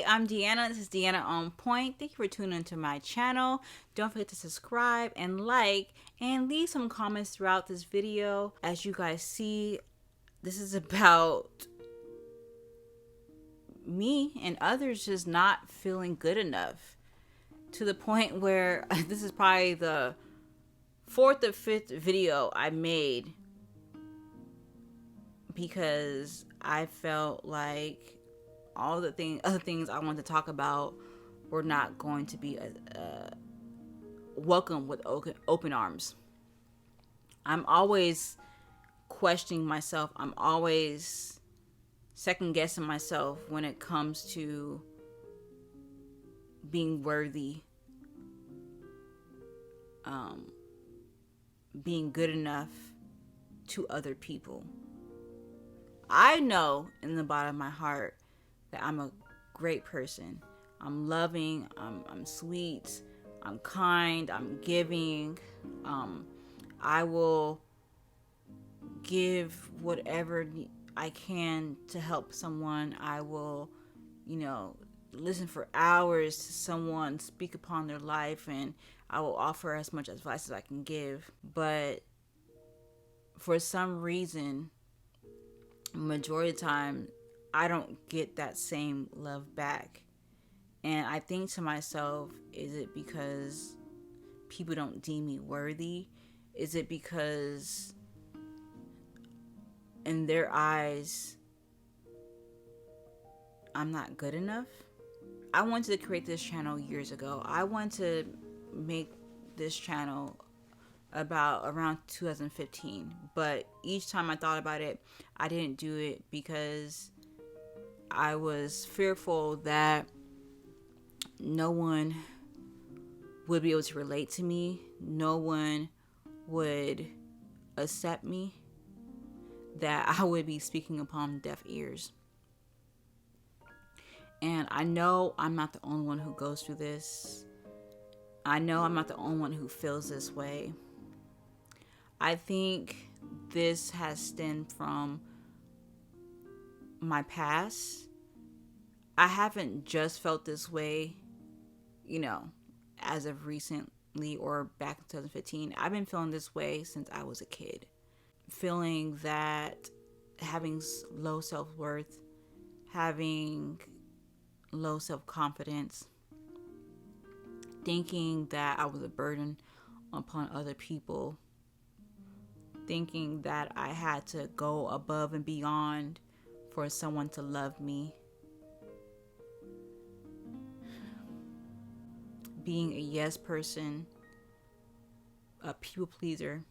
I'm Deanna. This is Deanna on Point. Thank you for tuning into my channel. Don't forget to subscribe and like and leave some comments throughout this video. As you guys see, this is about me and others just not feeling good enough, to the point where this is probably the fourth or fifth video I made because I felt like all the other things I wanted to talk about were not going to be welcome with open arms. I'm always questioning myself. I'm always second guessing myself when it comes to being worthy, being good enough to other people. I know in the bottom of my heart that I'm a great person. I'm loving, I'm sweet, I'm kind, I'm giving. I will give whatever I can to help someone. I will, listen for hours to someone speak upon their life, and I will offer as much advice as I can give. But for some reason, majority of the time, I don't get that same love back. And I think to myself, is it because people don't deem me worthy? Is it because in their eyes, I'm not good enough? I wanted to create this channel years ago. I wanted to make this channel around 2015. But each time I thought about it, I didn't do it because I was fearful that no one would be able to relate to me. No one would accept me. That I would be speaking upon deaf ears. And I know I'm not the only one who goes through this. I know I'm not the only one who feels this way. I think this has stemmed from my past. I haven't just felt this way, as of recently or back in 2015. I've been feeling this way since I was a kid. Feeling that having low self-worth, having low self-confidence, thinking that I was a burden upon other people, thinking that I had to go above and beyond for someone to love me, being a yes person, a people pleaser,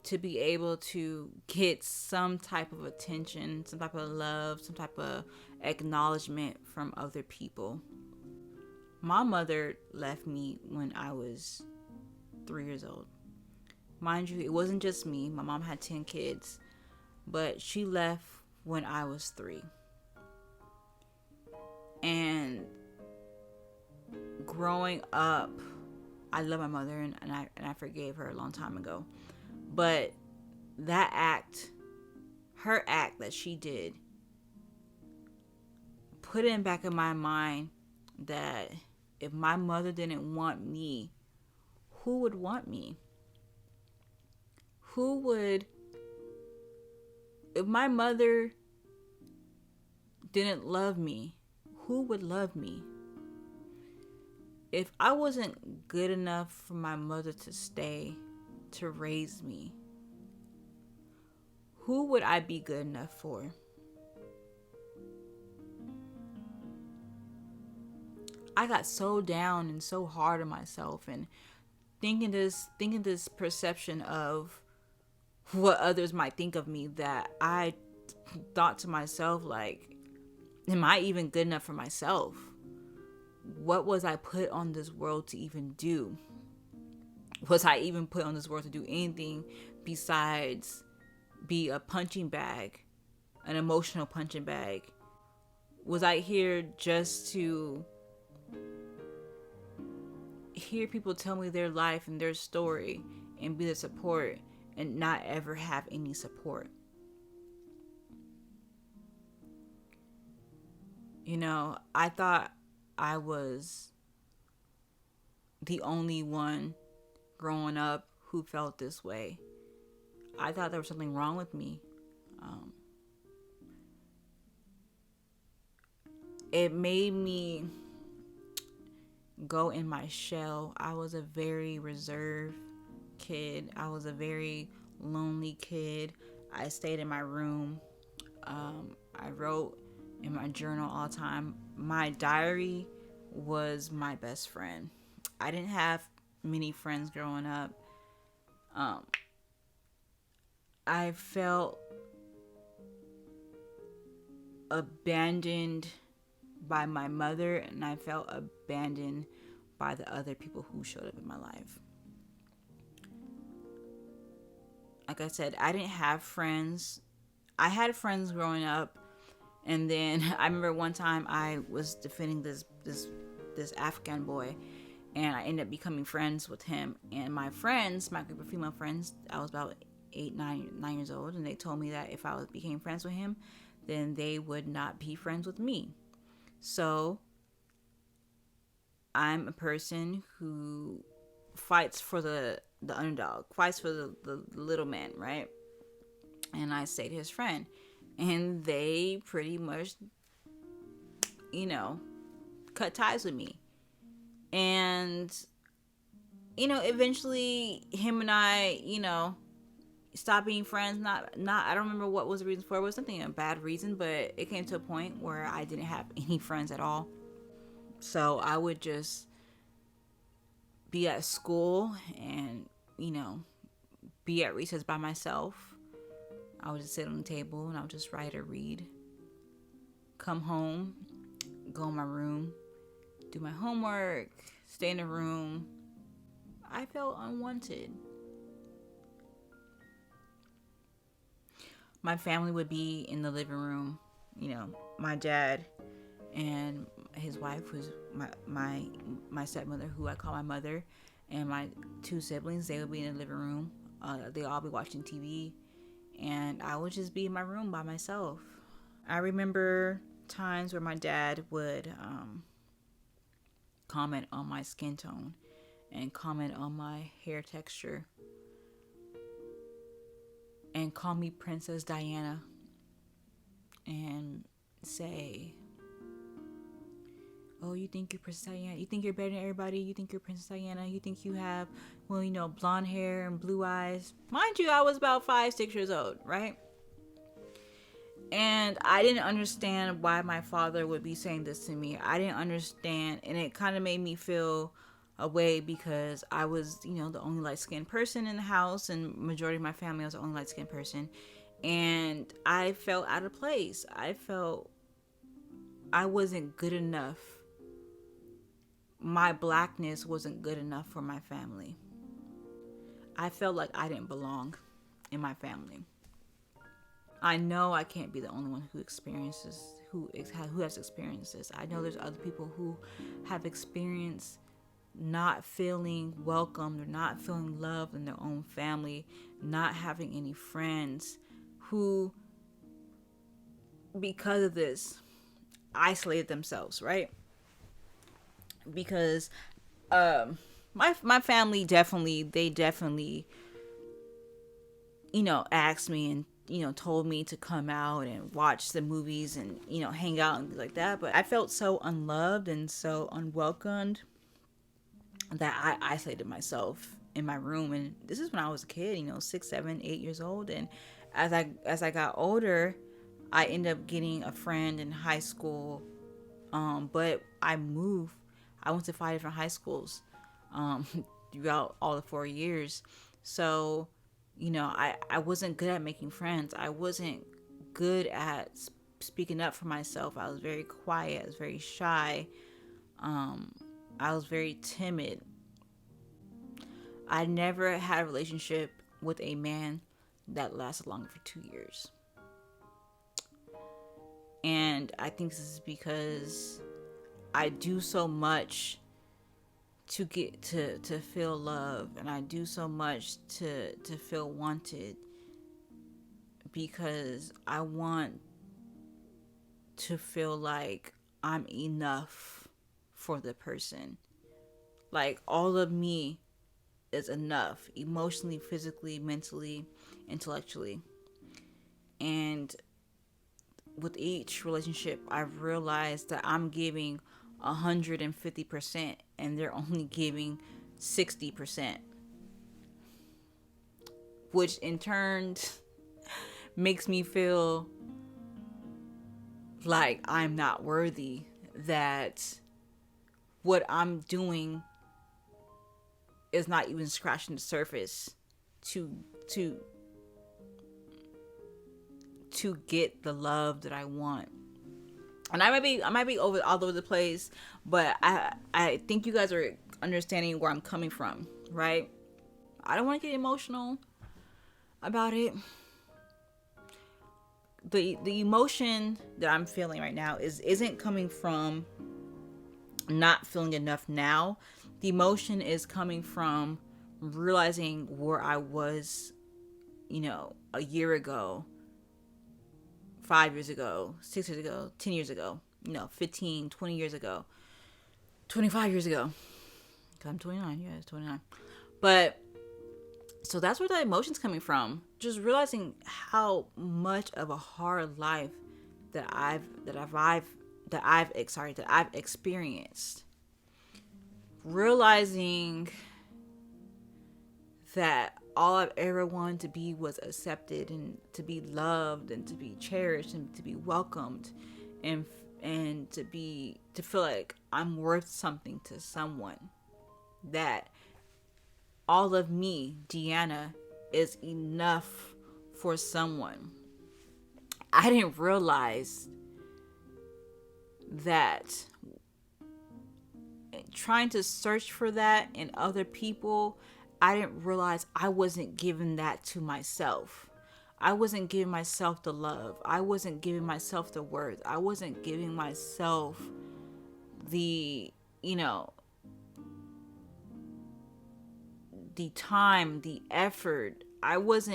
to be able to get some type of attention, some type of love, some type of acknowledgement from other people. My mother left me when I was 3 years old. Mind you, it wasn't just me. My mom had 10 kids, but she left when I was 3. And growing up, I love my mother, and I forgave her a long time ago. But that act, her act that she did, put it in the back of my mind that if my mother didn't want me, who would want me? If my mother didn't love me, who would love me? If I wasn't good enough for my mother to stay, to raise me, who would I be good enough for? I got so down and so hard on myself, and thinking this perception of what others might think of me, that I thought to myself, like, am I even good enough for myself? What was I put on this world to even do? Was I even put on this world to do anything besides be a punching bag, an emotional punching bag? Was I here just to hear people tell me their life and their story and be the support and not ever have any support? I thought I was the only one growing up who felt this way. I thought there was something wrong with me. Um, it made me go in my shell. I was a very reserved kid. I was a very lonely kid. I stayed in my room. I wrote in my journal all the time. My diary was my best friend. I didn't have many friends growing up. Um, I felt abandoned by my mother, and I felt abandoned by the other people who showed up in my life. Like I said, I didn't have friends. I had friends growing up, and then I remember one time I was defending this Afghan boy, and I ended up becoming friends with him. And my friends, my group of female friends, I was about 9 years old, and they told me that if I became friends with him, then they would not be friends with me. So I'm a person who fights for the underdog, fights for the little man, right? And I stayed his friend. And they pretty much, you know, cut ties with me. And, eventually him and I, stopped being friends. Not I don't remember what was the reason for it. It was something a bad reason, but it came to a point where I didn't have any friends at all. So I would just be at school and, be at recess by myself. I would just sit on the table and I would just write or read. Come home, go in my room, do my homework, stay in the room. I felt unwanted. My family would be in the living room. My dad and his wife, who's my stepmother, who I call my mother, and my two siblings, they would be in the living room. They all be watching TV, and I would just be in my room by myself. I remember times where my dad would comment on my skin tone and comment on my hair texture and call me Princess Diana and say, oh, you think you're Princess Diana? You think you're better than everybody? You think you're Princess Diana? You think you have, blonde hair and blue eyes? Mind you, I was about 5, 6 years old, right? And I didn't understand why my father would be saying this to me. I didn't understand, and it kind of made me feel a way because I was, the only light-skinned person in the house, and majority of my family was the only light-skinned person. And I felt out of place. I felt I wasn't good enough. My blackness wasn't good enough for my family. I felt like I didn't belong in my family. I know I can't be the only one who has experienced this. I know there's other people who have experienced not feeling welcomed or not feeling loved in their own family, not having any friends, who, because of this, isolated themselves, right? Because my family definitely asked me and told me to come out and watch the movies and hang out and things like that, but I felt so unloved and so unwelcomed that I isolated myself in my room. And this is when I was a kid, 6, 7, 8 years old. And as I got older, I ended up getting a friend in high school, but I moved. I went to 5 different high schools throughout all the 4 years. So, I wasn't good at making friends. I wasn't good at speaking up for myself. I was very quiet. I was very shy. I was very timid. I never had a relationship with a man that lasted longer for 2 years. And I think this is because I do so much to get to feel love, and I do so much to feel wanted, because I want to feel like I'm enough for the person. Like, all of me is enough, emotionally, physically, mentally, intellectually. And with each relationship, I've realized that I'm giving 150% and they're only giving 60%, which in turn makes me feel like I'm not worthy, that what I'm doing is not even scratching the surface to to to get the love that I want. And I might be all over the place, but I think you guys are understanding where I'm coming from, right? I don't want to get emotional about it. The emotion that I'm feeling right now isn't coming from not feeling enough now. The emotion is coming from realizing where I was, a year ago, 5 years ago, 6 years ago, 10 years ago, 15, 20 years ago, 25 years ago. I'm 29. Yeah, it's 29. But so that's where the emotion's coming from. Just realizing how much of a hard life that I've experienced. Realizing that all I've ever wanted to be was accepted and to be loved and to be cherished and to be welcomed and to feel like I'm worth something to someone. That all of me, Deanna, is enough for someone. I didn't realize that trying to search for that in other people, I didn't realize I wasn't giving that to myself. I wasn't giving myself the love. I wasn't giving myself the worth. I wasn't giving myself the time, the effort. I was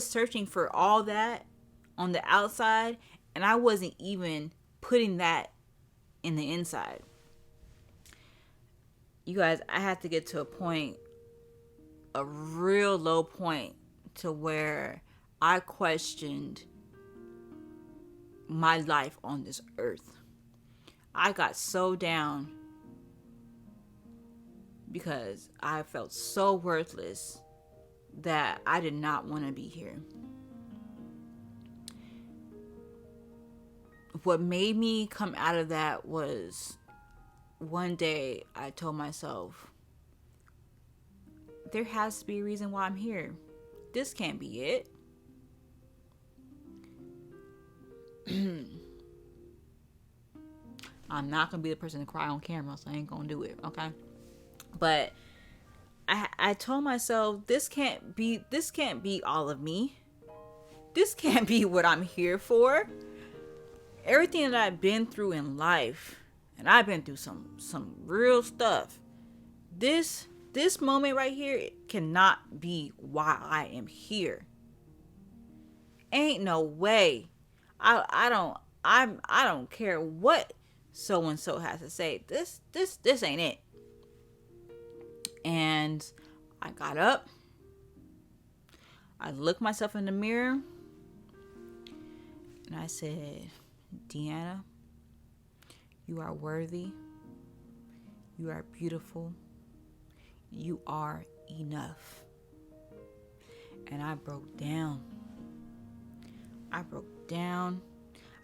searching for all that on the outside, and I wasn't even putting that in the inside. You guys, I had to get to a real low point, to where I questioned my life on this earth. I got so down because I felt so worthless that I did not want to be here. What made me come out of that was, one day I told myself, there has to be a reason why I'm here. This can't be it. I'm not going to be the person to cry on camera, so I ain't going to do it, okay? But I told myself, this can't be all of me. This can't be what I'm here for. Everything that I've been through in life, and I've been through some real stuff. This moment right here cannot be why I am here. Ain't no way. I don't care what so and so has to say. This ain't it. And I got up. I looked myself in the mirror, and I said, Deanna, you are worthy. You are beautiful. You are enough. And I broke down. I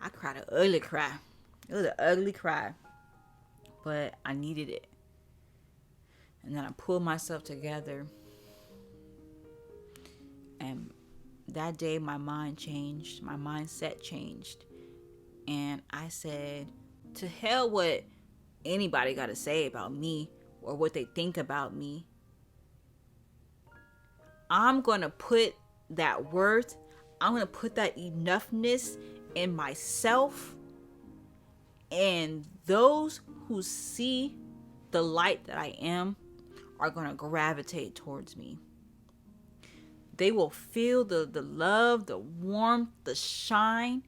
cried an ugly cry. It was an ugly cry. But I needed it. And then I pulled myself together. And that day my mind changed. My mindset changed. And I said, to hell what anybody got to say about me or what they think about me. I'm going to put that worth, I'm going to put that enoughness in myself. And those who see the light that I am are going to gravitate towards me. They will feel the love, the warmth, the shine.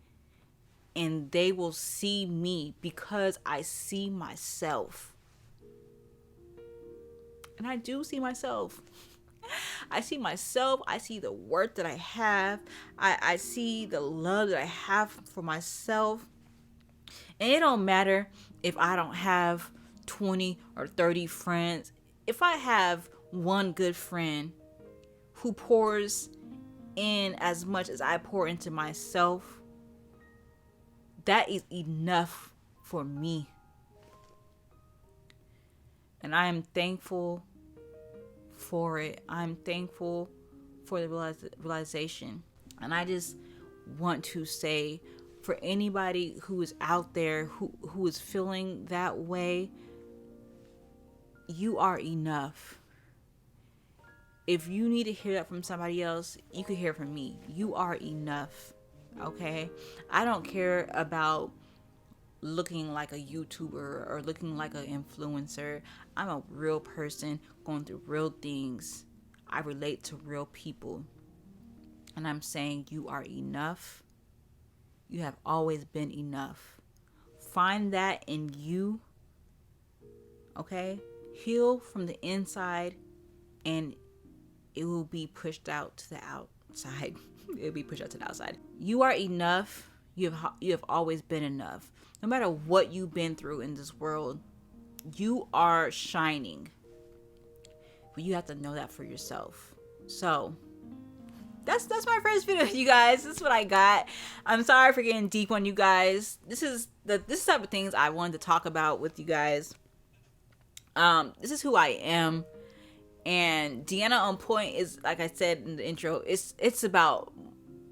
and they will see me because I see myself. And I do see myself. I see myself. I see the worth that I have. I see the love that I have for myself. And it don't matter if I don't have 20 or 30 friends. If I have one good friend who pours in as much as I pour into myself, that is enough for me. And I am thankful for it. I'm thankful for the realization. And I just want to say, for anybody who is out there who is feeling that way, you are enough. If you need to hear that from somebody else, you can hear it from me. You are enough. Okay? I don't care about looking like a YouTuber or looking like an influencer. I'm a real person going through real things. I relate to real people. And I'm saying you are enough. You have always been enough. Find that in you. Okay? Heal from the inside, and it will be pushed out to the outside. It will be pushed out to the outside. You are enough. You have always been enough. No matter what you've been through in this world, you are shining. But you have to know that for yourself. So that's my first video, you guys. This is what I got. I'm sorry for getting deep on you guys. This is type of things I wanted to talk about with you guys. This is who I am. And Deanna on Point is, like I said in the intro, it's about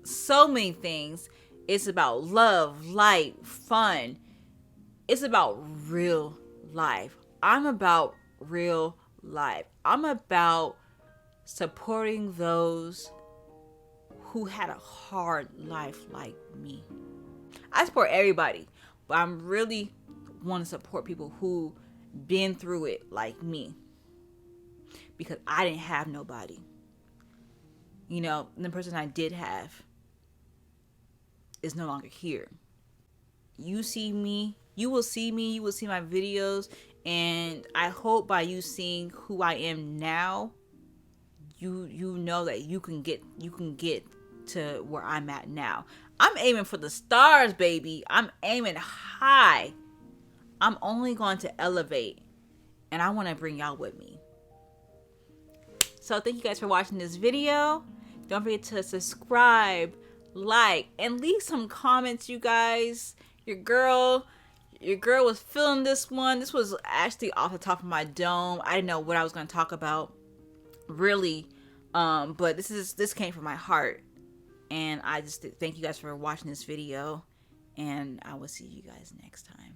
so many things. It's about love, light, fun. It's about real life. I'm about real life. I'm about supporting those who had a hard life like me. I support everybody, but I'm really want to support people who been through it like me, because I didn't have nobody. You know, the person I did have is no longer here. You see me, you will see me, you will see my videos, and I hope by you seeing who I am now, you know that you can get to where I'm at now. I'm aiming for the stars, baby. I'm aiming high. I'm only going to elevate, and I want to bring y'all with me. So thank you guys for watching this video. Don't forget to subscribe, like, and leave some comments, you guys. Your girl was feeling this one. This was actually off the top of my dome. I didn't know what I was going to talk about, really. But this came from my heart. And I just thank you guys for watching this video. And I will see you guys next time.